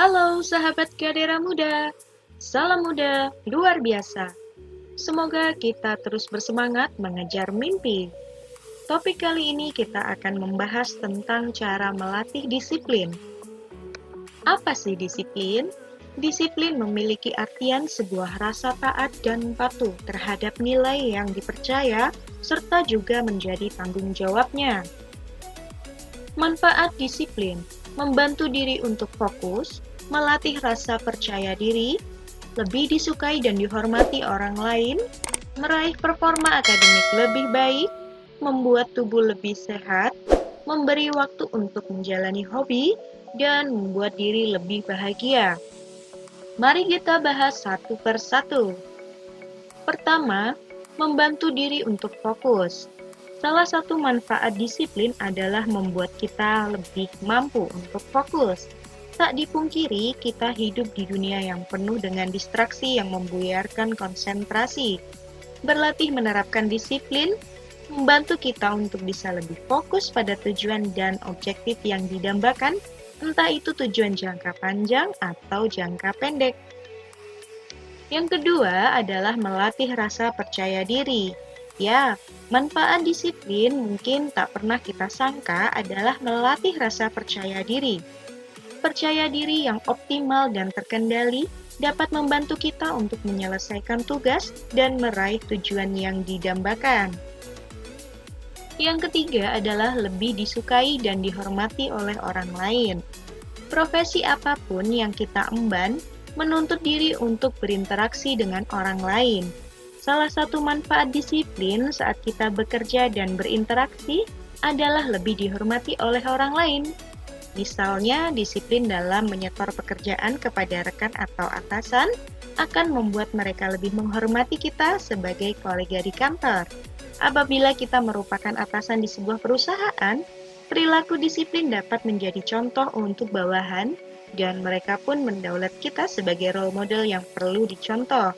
Halo sahabat Gadera Muda, salam muda luar biasa. Semoga kita terus bersemangat mengejar mimpi. Topik kali ini kita akan membahas tentang cara melatih disiplin. Apa sih disiplin? Disiplin memiliki artian sebuah rasa taat dan patuh terhadap nilai yang dipercaya, serta juga menjadi tanggung jawabnya. Manfaat disiplin membantu diri untuk fokus, melatih rasa percaya diri, lebih disukai dan dihormati orang lain, meraih performa akademik lebih baik, membuat tubuh lebih sehat, memberi waktu untuk menjalani hobi, dan membuat diri lebih bahagia. Mari kita bahas satu per satu. Pertama, membantu diri untuk fokus. Salah satu manfaat disiplin adalah membuat kita lebih mampu untuk fokus. Tak dipungkiri, kita hidup di dunia yang penuh dengan distraksi yang membuyarkan konsentrasi. Berlatih menerapkan disiplin membantu kita untuk bisa lebih fokus pada tujuan dan objektif yang didambakan, entah itu tujuan jangka panjang atau jangka pendek. Yang kedua adalah melatih rasa percaya diri. Ya, manfaat disiplin mungkin tak pernah kita sangka adalah melatih rasa percaya diri. Percaya diri yang optimal dan terkendali dapat membantu kita untuk menyelesaikan tugas dan meraih tujuan yang didambakan. Yang ketiga adalah lebih disukai dan dihormati oleh orang lain. Profesi apapun yang kita emban menuntut diri untuk berinteraksi dengan orang lain. Salah satu manfaat disiplin saat kita bekerja dan berinteraksi adalah lebih dihormati oleh orang lain. Misalnya, disiplin dalam menyetor pekerjaan kepada rekan atau atasan akan membuat mereka lebih menghormati kita sebagai kolega di kantor. Apabila kita merupakan atasan di sebuah perusahaan, perilaku disiplin dapat menjadi contoh untuk bawahan dan mereka pun mendaulat kita sebagai role model yang perlu dicontoh.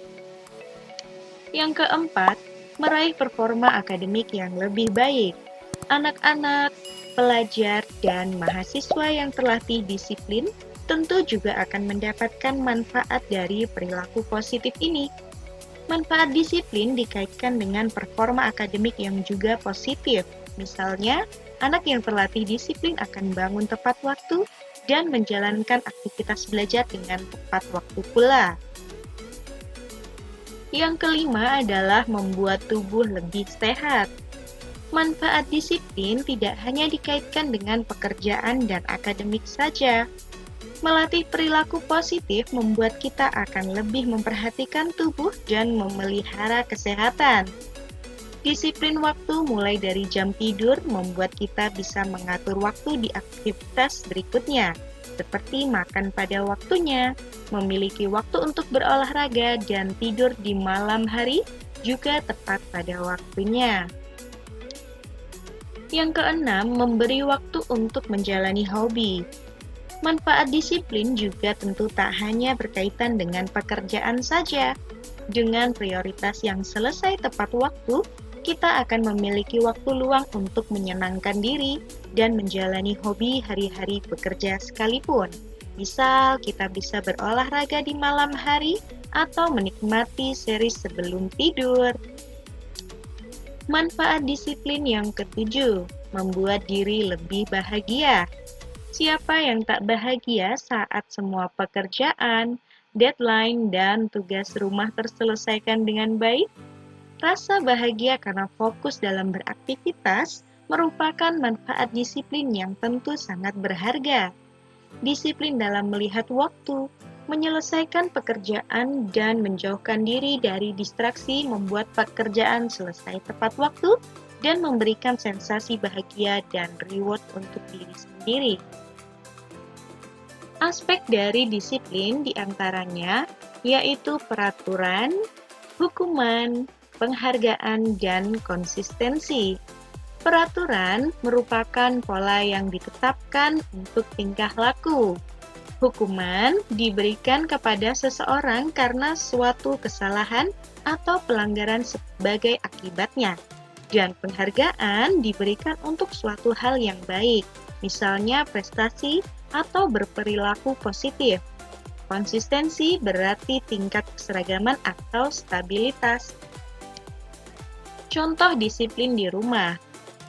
Yang keempat, meraih performa akademik yang lebih baik. Anak-anak, pelajar, dan mahasiswa yang terlatih disiplin tentu juga akan mendapatkan manfaat dari perilaku positif ini. Manfaat disiplin dikaitkan dengan performa akademik yang juga positif. Misalnya, anak yang terlatih disiplin akan bangun tepat waktu dan menjalankan aktivitas belajar dengan tepat waktu pula. Yang kelima adalah membuat tubuh lebih sehat. Manfaat disiplin tidak hanya dikaitkan dengan pekerjaan dan akademik saja. Melatih perilaku positif membuat kita akan lebih memperhatikan tubuh dan memelihara kesehatan. Disiplin waktu mulai dari jam tidur membuat kita bisa mengatur waktu di aktivitas berikutnya, seperti makan pada waktunya, memiliki waktu untuk berolahraga, dan tidur di malam hari juga tepat pada waktunya. Yang keenam, memberi waktu untuk menjalani hobi. Manfaat disiplin juga tentu tak hanya berkaitan dengan pekerjaan saja. Dengan prioritas yang selesai tepat waktu, kita akan memiliki waktu luang untuk menyenangkan diri dan menjalani hobi hari-hari bekerja sekalipun. Misal, kita bisa berolahraga di malam hari atau menikmati series sebelum tidur. Manfaat disiplin yang ketujuh, membuat diri lebih bahagia. Siapa yang tak bahagia saat semua pekerjaan, deadline, dan tugas rumah terselesaikan dengan baik? Rasa bahagia karena fokus dalam beraktivitas merupakan manfaat disiplin yang tentu sangat berharga. Disiplin dalam melihat waktu, menyelesaikan pekerjaan, dan menjauhkan diri dari distraksi membuat pekerjaan selesai tepat waktu dan memberikan sensasi bahagia dan reward untuk diri sendiri. Aspek dari disiplin diantaranya yaitu peraturan, hukuman, penghargaan, dan konsistensi. Peraturan merupakan pola yang ditetapkan untuk tingkah laku. Hukuman diberikan kepada seseorang karena suatu kesalahan atau pelanggaran sebagai akibatnya. Dan penghargaan diberikan untuk suatu hal yang baik, misalnya prestasi atau berperilaku positif. Konsistensi berarti tingkat keseragaman atau stabilitas. Contoh disiplin di rumah,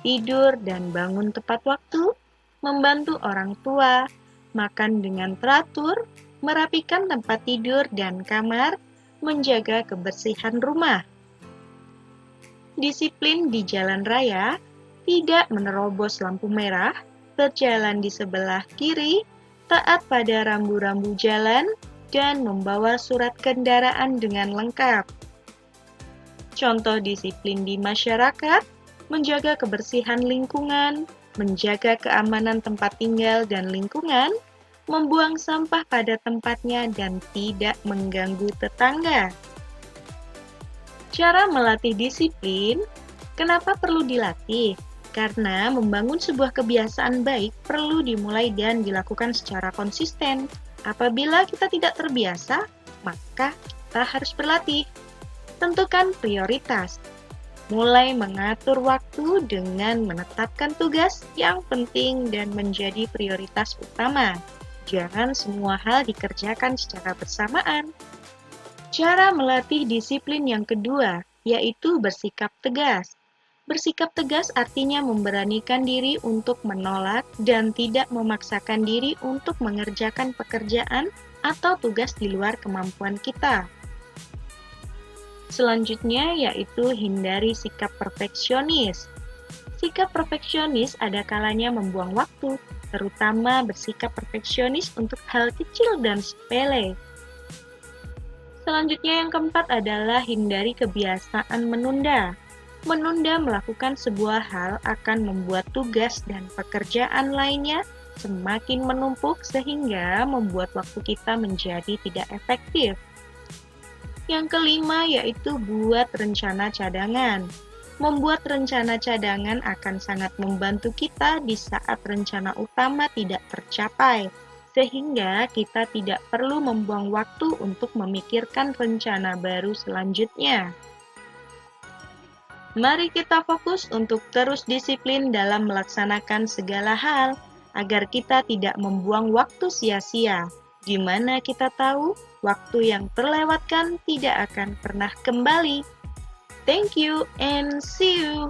tidur dan bangun tepat waktu, membantu orang tua, makan dengan teratur, merapikan tempat tidur dan kamar, menjaga kebersihan rumah. Disiplin di jalan raya, tidak menerobos lampu merah, berjalan di sebelah kiri, taat pada rambu-rambu jalan, dan membawa surat kendaraan dengan lengkap. Contoh disiplin di masyarakat, menjaga kebersihan lingkungan, menjaga keamanan tempat tinggal dan lingkungan, membuang sampah pada tempatnya dan tidak mengganggu tetangga. Cara melatih disiplin, kenapa perlu dilatih? Karena membangun sebuah kebiasaan baik perlu dimulai dan dilakukan secara konsisten. Apabila kita tidak terbiasa, maka kita harus berlatih. Tentukan prioritas. Mulai mengatur waktu dengan menetapkan tugas yang penting dan menjadi prioritas utama. Jangan semua hal dikerjakan secara bersamaan. Cara melatih disiplin yang kedua, yaitu bersikap tegas. Bersikap tegas artinya memberanikan diri untuk menolak dan tidak memaksakan diri untuk mengerjakan pekerjaan atau tugas di luar kemampuan kita. Selanjutnya yaitu hindari sikap perfeksionis. Sikap perfeksionis ada kalanya membuang waktu, terutama bersikap perfeksionis untuk hal kecil dan sepele. Selanjutnya yang keempat adalah hindari kebiasaan menunda. Menunda melakukan sebuah hal akan membuat tugas dan pekerjaan lainnya semakin menumpuk sehingga membuat waktu kita menjadi tidak efektif. Yang kelima yaitu buat rencana cadangan. Membuat rencana cadangan akan sangat membantu kita di saat rencana utama tidak tercapai, sehingga kita tidak perlu membuang waktu untuk memikirkan rencana baru selanjutnya. Mari kita fokus untuk terus disiplin dalam melaksanakan segala hal, agar kita tidak membuang waktu sia-sia. Di mana kita tahu, waktu yang terlewatkan tidak akan pernah kembali. Thank you and see you!